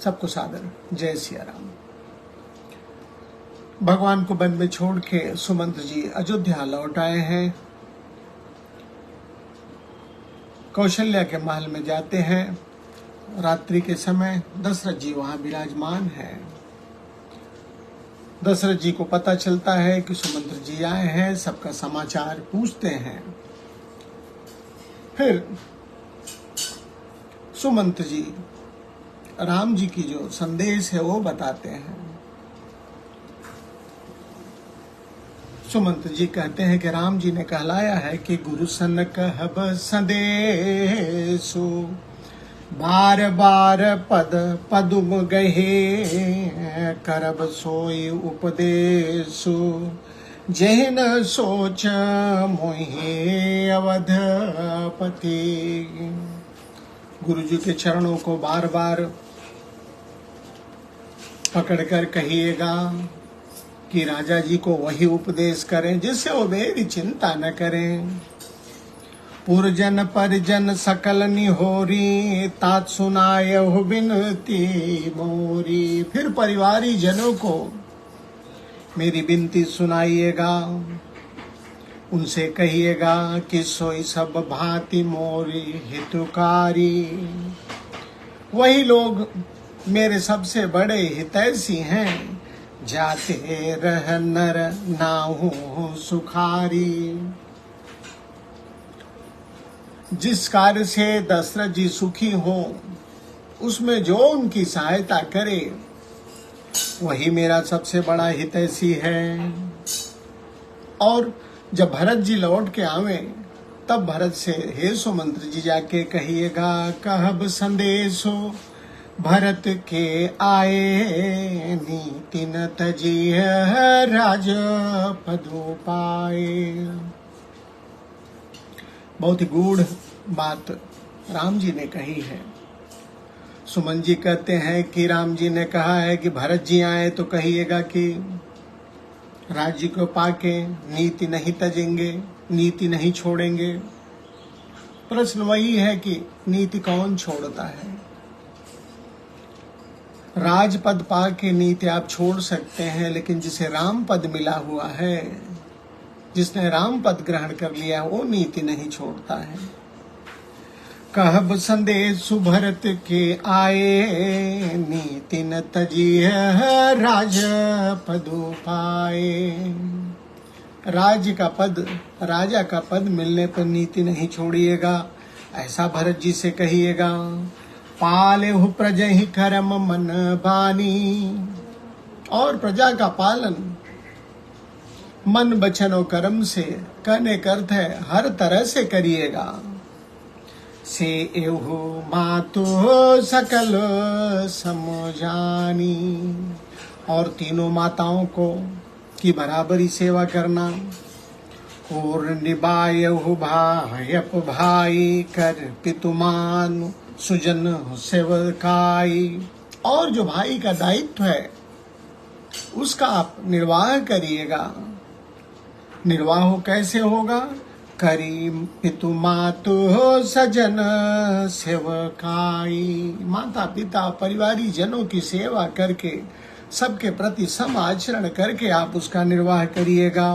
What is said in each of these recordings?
सबको सादर जय सिया राम। भगवान को वन में छोड़ के सुमंत जी अयोध्या लौट आए हैं। कौशल्या के महल में जाते हैं। रात्रि के समय दशरथ जी वहां विराजमान हैं। दशरथ जी को पता चलता है कि सुमंत जी आए हैं, सबका समाचार पूछते हैं। फिर सुमंत जी राम जी की जो संदेश है वो बताते हैं। सुमंत जी कहते हैं कि राम जी ने कहलाया है कि गुरु सन कहब संदेशु, बार बार पद पदुम गहे, करब सोई उपदेशु, जहिन सोच मोहि अवधपति। गुरु जी के चरणों को बार बार पकड़कर कहिएगा कि राजा जी को वही उपदेश करें जिससे वो मेरी चिंता न करें। पुरजन परिजन सकल निहोरी, तात सुनाय हो बिनती मोरी। फिर परिवारी जनों को मेरी विनती सुनाइएगा, उनसे कहिएगा कि सोई सब भांति मोरी हितकारी। वही लोग मेरे सबसे बड़े हितैषी हैं, जाते रह नर नाहु सुखारी। जिस कार्य से दशरथ जी सुखी हो उसमें जो उनकी सहायता करे वही मेरा सबसे बड़ा हितैषी है। और जब भरत जी लौट के आवे तब भरत से हे सुमंत जी जाके कहिएगा, कहब संदेशो भरत के आए, नीति न तजिय राज पदु पाए। बहुत ही गूढ़ बात राम जी ने कही है। सुमन जी कहते हैं कि राम जी ने कहा है कि भरत जी आए तो कहिएगा कि राज्य को पाके नीति नहीं तजेंगे, नीति नहीं छोड़ेंगे। प्रश्न वही है कि नीति कौन छोड़ता है। राजपद पाके नीति आप छोड़ सकते हैं, लेकिन जिसे राम पद मिला हुआ है, जिसने राम पद ग्रहण कर लिया, वो नीति नहीं छोड़ता है। कहब संदेश भरत के आए, नीति न तजिय राज पदु पाए। राज्य का पद, राजा का पद मिलने पर नीति नहीं छोड़िएगा, ऐसा भरत जी से कहिएगा। पालेहु प्रजहि करम मन बानी। और प्रजा का पालन मन वचन और कर्म से करने का अर्थ है हर तरह से करिएगा। से एहु मातु सकल समझानी। और तीनों माताओं को की बराबरी सेवा करना। और निभायहु भायप भाई, कर पितुमान सुजन सेवकाई। और जो भाई का दायित्व है उसका आप निर्वाह करिएगा। निर्वाह कैसे होगा? करी पितु मातु सजन सेवकाई। माता पिता परिवारी जनों की सेवा करके, सबके प्रति सम आचरण करके आप उसका निर्वाह करिएगा।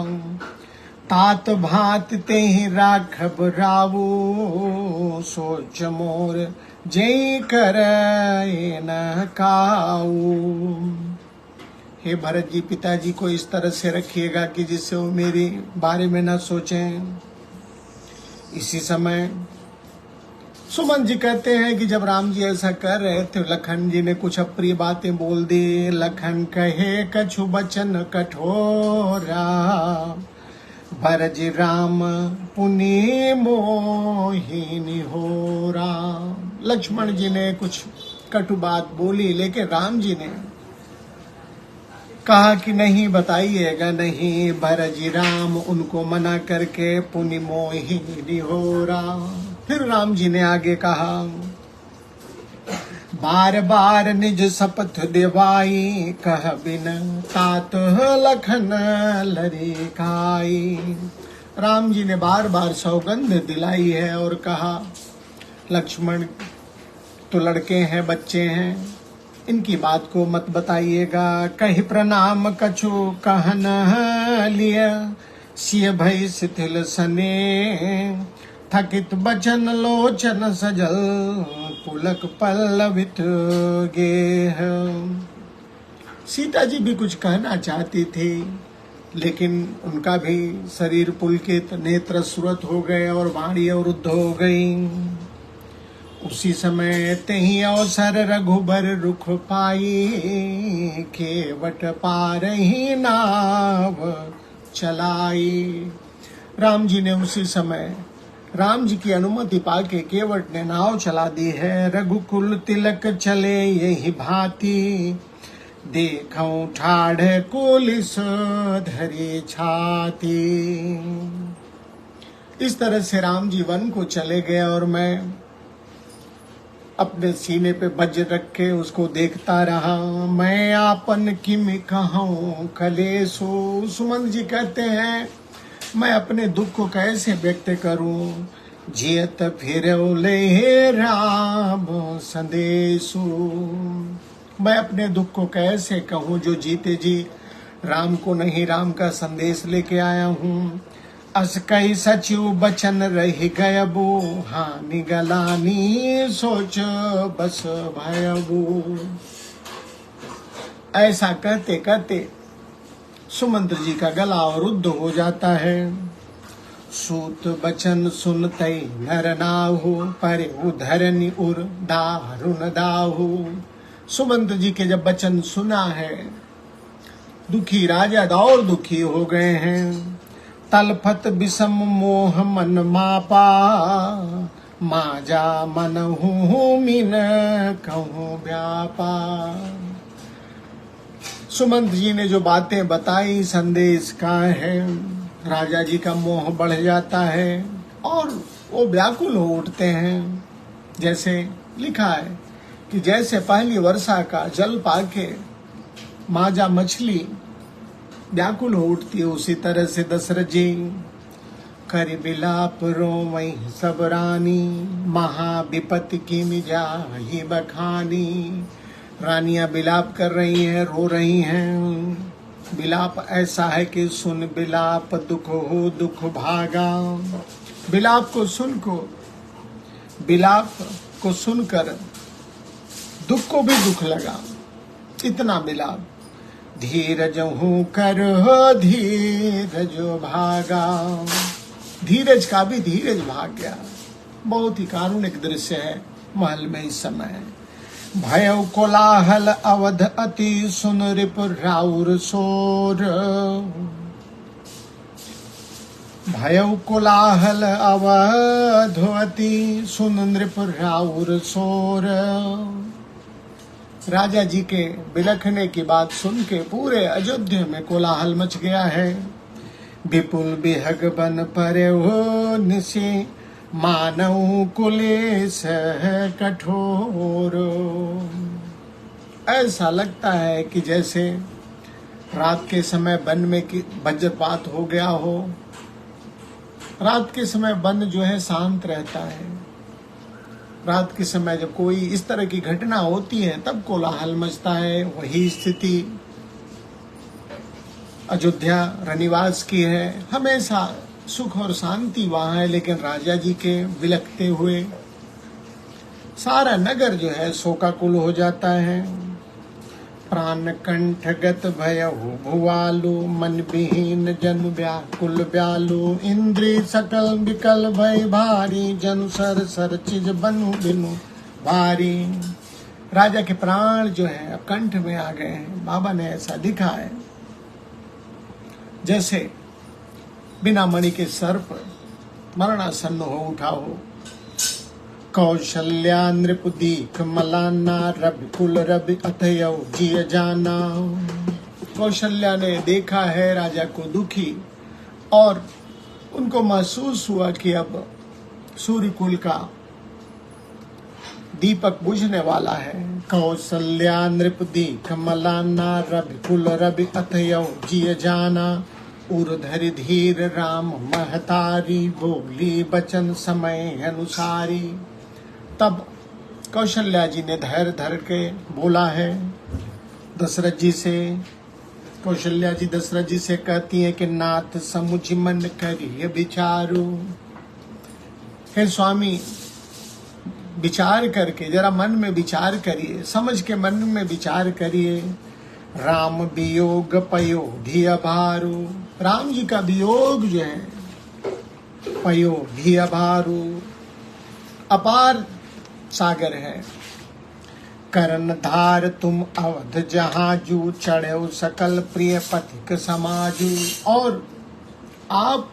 तात भात ते ही राखब रावो, सोच मोर जय कर न काऊ। हे भरत जी, पिताजी को इस तरह से रखिएगा कि जिससे वो मेरे बारे में न सोचें। इसी समय सुमन जी कहते हैं कि जब राम जी ऐसा कर रहे थे, लखन जी ने कुछ अप्रिय बातें बोल दी। लखन कहे कछु बचन कठोरा, भरज राम पुनि मोहिनी होरा। लक्ष्मण जी ने कुछ कटु बात बोली, लेकिन राम जी ने कहा कि नहीं बताइएगा नहीं। भरजी राम उनको मना करके पुनि मोहिनी होरा। फिर राम जी ने आगे कहा, बार बार निज शपथ देवाई, कह बिन तात लखन लरी खाई। राम जी ने बार बार सौगंध दिलाई है और कहा, लक्ष्मण तो लड़के हैं, बच्चे हैं, इनकी बात को मत बताइएगा। कहि प्रणाम कछु कहन लिय, सिय भई शिथिल सने, थकित बचन लोचन सजल, पुलक पल्लवित गेह। सीता जी भी कुछ कहना चाहती थी, लेकिन उनका भी शरीर पुलकित, नेत्र स्फुरत हो गए और वाणी अवरुद्ध हो गई। उसी समय तेहि अवसर रघुबर रुख पाई, केवट पारही नाव चलाई। राम जी ने उसी समय राम जी की अनुमति पाके केवट ने नाव चला दी है। रघुकुल तिलक चले यही भांति, देखऊं ठाढ़ कुलिस धरी छाती। इस तरह से राम जी वन को चले गए और मैं अपने सीने पे वज्र रख के उसको देखता रहा। मैं आपन किम कहूं कलेसो। सुमंत जी कहते हैं, मैं अपने दुख को कैसे व्यक्त करूं। जियत फिर ले राम संदेशु। मैं अपने दुख को कैसे कहूं, जो जीते जी राम को नहीं राम का संदेश लेके आया हूं। अस कई सचिव बचन रही गयबू, हानि गलानी सोच बस भयबू। ऐसा कहते कहते सुमंत्र जी का गला अवरुद्ध हो जाता है। सूत बचन सुनते नर नाहु, पर उधरनि उर दारुण दाहु। सुमंत्र जी के जब वचन सुना है, दुखी राजा और दुखी हो गए हैं। तलफत विषम मोह मन मापा, माजा मन हूँ मीन कहूँ व्यापा। सुमंत जी ने जो बातें बताई, संदेश का है, राजा जी का मोह बढ़ जाता है और वो व्याकुल हो उठते हैं। जैसे लिखा है कि जैसे पहली वर्षा का जल पाके माजा मछली व्याकुल हो उठती है, उसी तरह से दशरथ जी कर बिलाप रोवई सब रानी, महाविपत्ति की मिजाही बखानी। रानियां बिलाप कर रही हैं, रो रही हैं। बिलाप ऐसा है कि सुन बिलाप दुख हो दुख भागा। बिलाप को सुनकर दुख को भी दुख लगा, इतना बिलाप। धीरज हूँ कर हो धीरज भागा। धीरज का भी धीरज भाग गया। बहुत ही कारुणिक दृश्य है महल में इस समय। भयउ कोलाहल अवध अति, सुन रिप राउर शोर। भयउ कोलाहल अवध अति, सुन नृप राउर शोर। राजा जी के बिलखने की बात सुन के पूरे अयोध्या में कोलाहल मच गया है। विपुल बिहग बन परे हो निशि, मानव कुलेश कठोर। ऐसा लगता है कि जैसे रात के समय वन में वज्रपात हो गया हो। रात के समय वन जो है शांत रहता है। रात के समय जब कोई इस तरह की घटना होती है तब कोलाहल मचता है। वही स्थिति अयोध्या रनिवास की है। हमेशा सुख और शांति वहां है, लेकिन राजा जी के बिलखते हुए सारा नगर जो है शोकाकुल हो जाता है। प्राण कंठ गत भयहु भुआलु, मन विहीन जन व्याकुल व्यालु। इंद्री सकल विकल भय भारी, जन सर सर चिज बनु बिनु भारी। राजा के प्राण जो है अब कंठ में आ गए हैं। बाबा ने ऐसा लिखा है जैसे बिना मणि के सर्प मरणासन्न हो उठा हो। कौशल्या नृप दीख मलाना, रवि कुल रवि अथयौ जिय जाना। कौशल्या ने देखा है राजा को दुखी, और उनको महसूस हुआ कि अब सूर्य कुल का दीपक बुझने वाला है। कौशल्या नृप दीख मलाना, रवि कुल रवि अथयौ जिय जाना। उर्धरि धीर राम महतारी, बोली बचन समय अनुसारी। तब कौशल्या जी ने धैर्य धर के बोला है दशरथ जी से। कौशल्या जी दशरथ जी से कहती है कि नाथ समुझ मन करिए विचारू। हे स्वामी, विचार करके जरा मन में विचार करिए, समझ के मन में विचार करिए। राम वियोग पयोधी अभारू। राम जी का वियोग जो है पयोधी अभारू, अपार सागर है। करण धार तुम अवध जहाजू, चढ़ो सकल प्रिय पथिक समाजू। और आप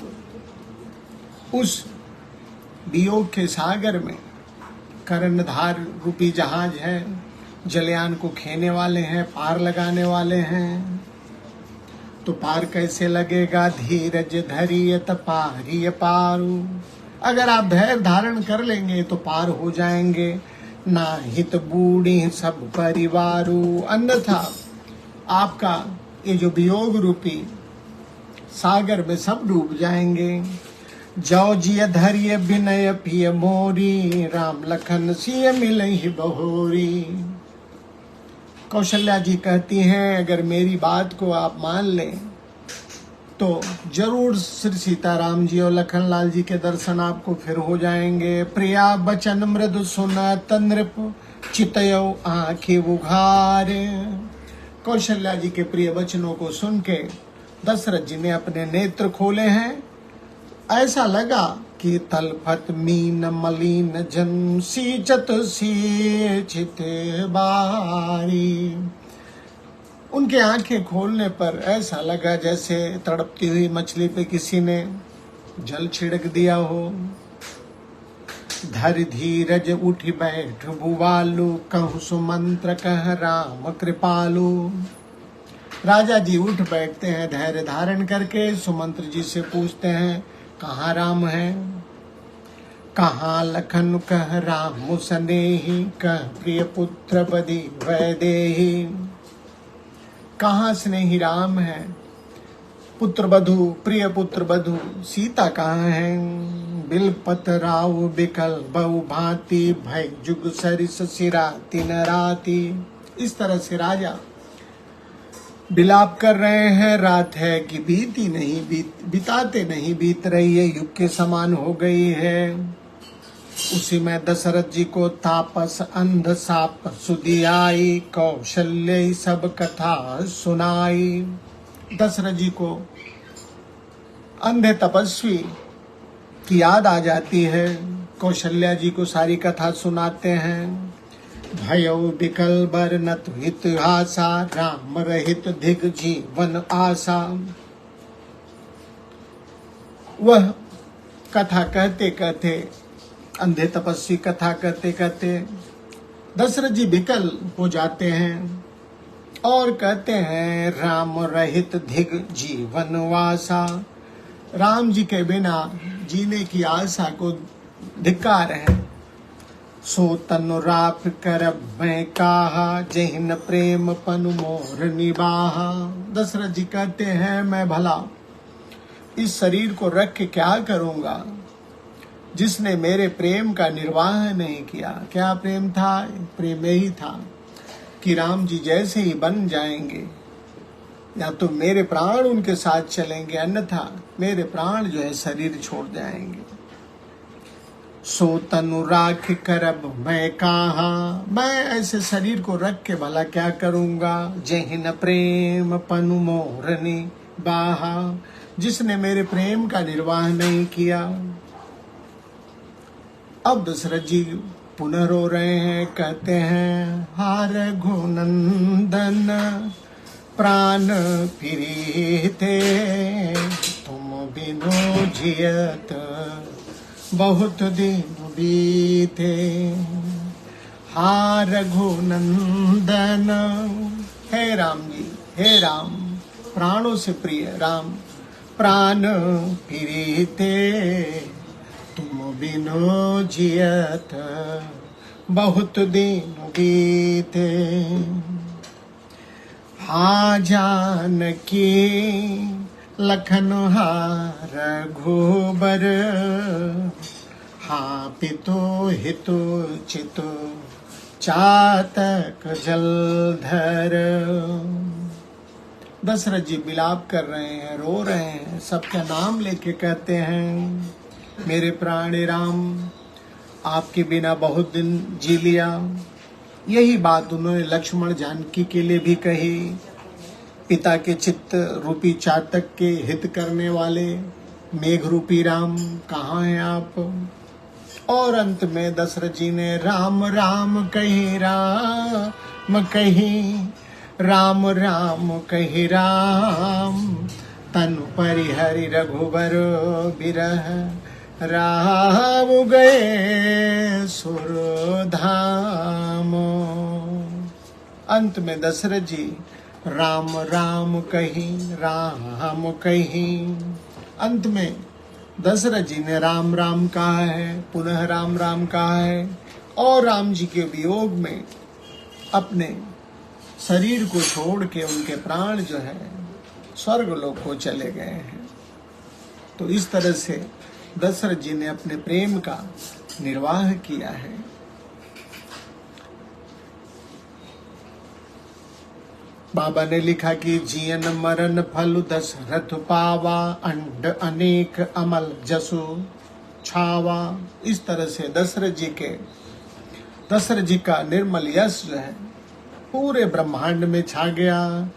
उस वियोग के सागर में कर्णधार रूपी जहाज है, जलयान को खेने वाले हैं, पार लगाने वाले हैं। तो पार कैसे लगेगा? धीरज धरियत पारिय पारू। अगर आप धैर्य धारण कर लेंगे तो पार हो जाएंगे। ना हित बूढ़ी सब परिवारू। अन्यथा आपका ये जो वियोग रूपी सागर में सब डूब जाएंगे। जौ जिय धैर्य विनय पिय मोरी, राम लखन सिय मिलहि बहोरी। कौशल्या जी कहती हैं अगर मेरी बात को आप मान लें तो जरूर श्री सीताराम जी और लखन लाल जी के दर्शन आपको फिर हो जाएंगे। प्रिया बचन मृदु सुनत नृप, चितयो आँखि उघार। कौशल्या जी के प्रिय वचनों को सुन के दशरथ जी ने अपने नेत्र खोले हैं। ऐसा लगा कि तलफत मीन मलिन जन, सींचत सींचित बारी। उनके आंखें खोलने पर ऐसा लगा जैसे तड़पती हुई मछली पे किसी ने जल छिड़क दिया हो। धर धीरज उठ बैठ भुवालु, कहु सुमंत्र कह राम कृपालु। राजा जी उठ बैठते हैं धैर्य धारण करके, सुमंत्र जी से पूछते हैं कहाँ राम है? कहाँ लखन कह राम सनेही, कह प्रिय पुत्र बधि वैदेही। कहाँ स्नेही राम है, पुत्र बधु, प्रिय पुत्र बधु सीता कहाँ है? बिलपत राव बिकल बहु भांति, भय जुग सरिस सिरा तीन राती। इस तरह से राजा विलाप कर रहे हैं। रात है कि बीती नहीं, बिताते नहीं बीत रही है, युग के समान हो गई है। उसी में दशरथ जी को तापस अंध साप सुधि आई, कौशल्य सब कथा सुनाई। दशरथ जी को अंधे तपस्वी की याद आ जाती है, कौशल्या जी को सारी कथा सुनाते हैं। भयो बिकल बर नत हित आशा, राम रहित धिक जीवन आशा। वह कथा कहते कहते, अंधे तपस्वी कथा कहते कहते दशरथ जी विकल हो जाते हैं और कहते हैं राम रहित धिक जीवन वासा। राम जी के बिना जीने की आशा को धिक्कार है। सो तनु राप करब मैं काहा, जहिन प्रेम पनु मोर निबाहा। दशरथ जी कहते हैं मैं भला इस शरीर को रख के क्या करूंगा जिसने मेरे प्रेम का निर्वाह नहीं किया। क्या प्रेम था? प्रेम यही था कि राम जी जैसे ही बन जाएंगे या तो मेरे प्राण उनके साथ चलेंगे, अन्यथा मेरे प्राण जो है शरीर छोड़ जाएंगे। सो तनु राख करब मैं कहा, मैं ऐसे शरीर को रख के भला क्या करूंगा। जहिन प्रेम पनु मोरनी बाहा, जिसने मेरे प्रेम का निर्वाह नहीं किया। अब दशरथ जी पुनः रो रहे हैं, कहते हैं हार घुनंदन प्राण प्रीते, तुम बिनु जियत बहुत दिन बीते। हार घुनंदन, हे राम जी, हे राम, प्राणों से प्रिय राम, प्राण प्रीते, तुम बिनु जियत बहुत दिन बीते। हाँ जानकी लखन हार घोबर, हाँ पितु हितु चितु चातक जलधर। दशरथ जी विलाप कर रहे हैं, रो रहे हैं, सबका नाम लेके कहते हैं मेरे प्राणी राम, आपके बिना बहुत दिन जी लिया। यही बात उन्होंने लक्ष्मण जानकी के लिए भी कही। पिता के चित्त रूपी चातक के हित करने वाले मेघ रूपी राम कहाँ हैं आप। और अंत में दशरथ जी ने राम राम कही राम कही, राम राम कही राम, तनु परिहरि रघुबर बिरह, राम गए सुरधाम। अंत में दशरथ जी राम राम कही, राम कही। अंत में दशरथ जी ने राम राम कहा है, पुनः राम राम कहा है, और राम जी के वियोग में अपने शरीर को छोड़ के उनके प्राण जो है स्वर्ग लोक को चले गए हैं। तो इस तरह से दशरथ जी ने अपने प्रेम का निर्वाह किया है। बाबा ने लिखा कि जियन मरण फल दशरथ पावा, अंड अनेक अमल जसु छावा। इस तरह से दशरथ जी का निर्मल यश जो है पूरे ब्रह्मांड में छा गया।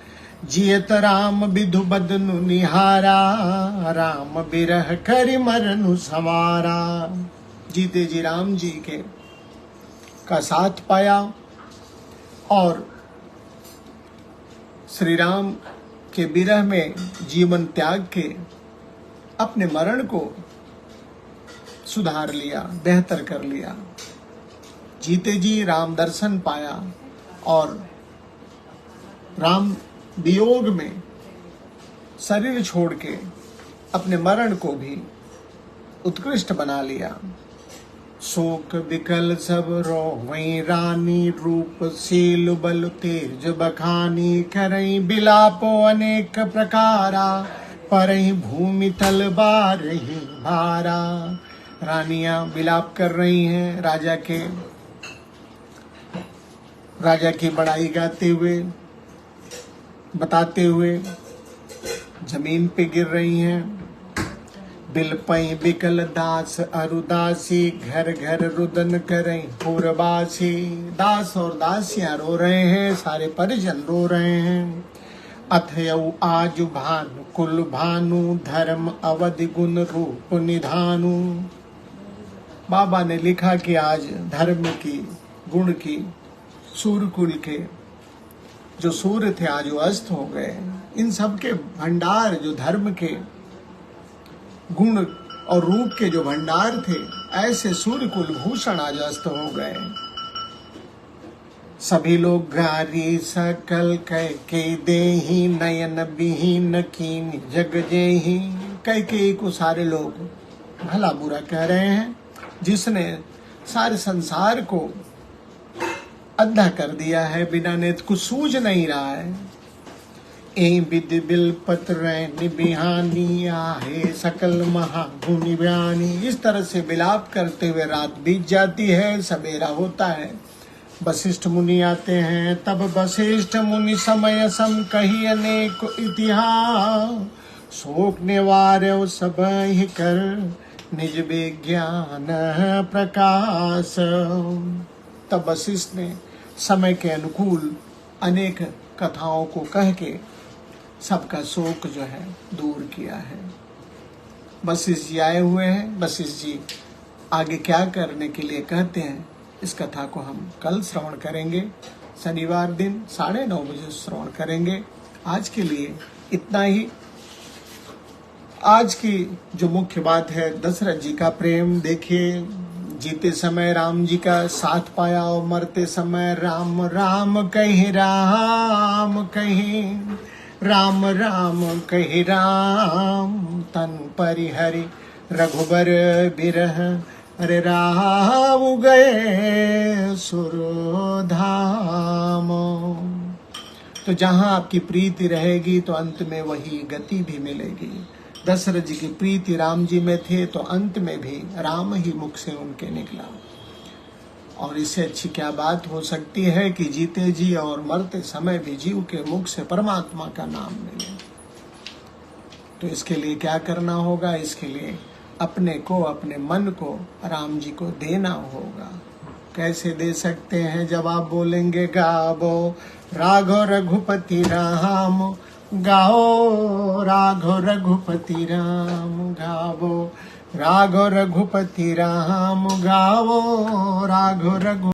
जियत राम विधु बदनु निहारा, राम बिरह करि मरनु संवारा। जीते जी राम जी के का साथ पाया और श्री राम के विरह में जीवन त्याग के अपने मरण को सुधार लिया, बेहतर कर लिया। जीते जी राम दर्शन पाया और राम वियोग में शरीर छोड़ के अपने मरण को भी उत्कृष्ट बना लिया। शोक विकल सब रोवई रानी, रूप शील बल तेज बखानी, करई बिलापो अनेक प्रकारा, परई भूमि तल बारही भारा। रानियां विलाप कर रही हैं राजा की बड़ाई गाते हुए, बताते हुए जमीन पे गिर रही हैं। बिलपई बिकल दास अरुदासी, घर घर रुदन करई पुरबासी। दास और दासियां रो रहे हैं, सारे परिजन रो रहे हैं। अथयऊ आज भानु कुल भानु, धर्म अवधि गुण रूप निधानु। बाबा ने लिखा कि आज धर्म की, गुण की, सूर्यकुल के जो सूर्य थे आज वो अस्त हो गए। इन सब के भंडार, जो धर्म के गुण और रूप के जो भंडार थे, ऐसे सूर्य कुल भूषण आज अस्त हो गए। सभी लोग गारी सकल कह के देही, नयन विहीन कीन जग जेही। कह के को सारे लोग भला बुरा कह रहे हैं, जिसने सारे संसार को अंधा कर दिया है, बिना नेत्र कुछ सूझ नहीं रहा है। ए विधि बिलपत रैन बिहानी, आहे सकल महागुणी बयानी। इस तरह से विलाप करते हुए रात बीत जाती है, सवेरा होता है। वशिष्ठ मुनि आते हैं, तब वशिष्ठ मुनि समय सम कही अनेक इतिहास, शोक निवार्य सब ही कर निज विज्ञान प्रकाश। तब वशिष्ठ ने समय के अनुकूल अनेक कथाओं को कह के सबका शोक जो है दूर किया है। वशिष्ठ जी आए हुए हैं। वशिष्ठ जी आगे क्या करने के लिए कहते हैं, इस कथा को हम कल श्रवण करेंगे। शनिवार दिन 9:30 बजे श्रवण करेंगे। आज के लिए इतना ही। आज की जो मुख्य बात है, दशरथ जी का प्रेम देखिए। जीते समय राम जी का साथ पाया और मरते समय राम राम कही, राम कही, राम राम कही राम, तन परिहरि रघुबर बिरह, अरे राम गए सुरधाम। तो जहाँ आपकी प्रीति रहेगी तो अंत में वही गति भी मिलेगी। दशरथ जी की प्रीति राम जी में थे, तो अंत में भी राम ही मुख से उनके निकला। और इससे अच्छी क्या बात हो सकती है कि जीते जी और मरते समय भी जीव के मुख से परमात्मा का नाम मिले। तो इसके लिए क्या करना होगा? इसके लिए अपने को, अपने मन को राम जी को देना होगा। कैसे दे सकते हैं? जब आप बोलेंगे गावो राघव रघुपति राम, गाओ राघव रघुपति राम, गावो राघव रघुपति राम, गावो राघव रघु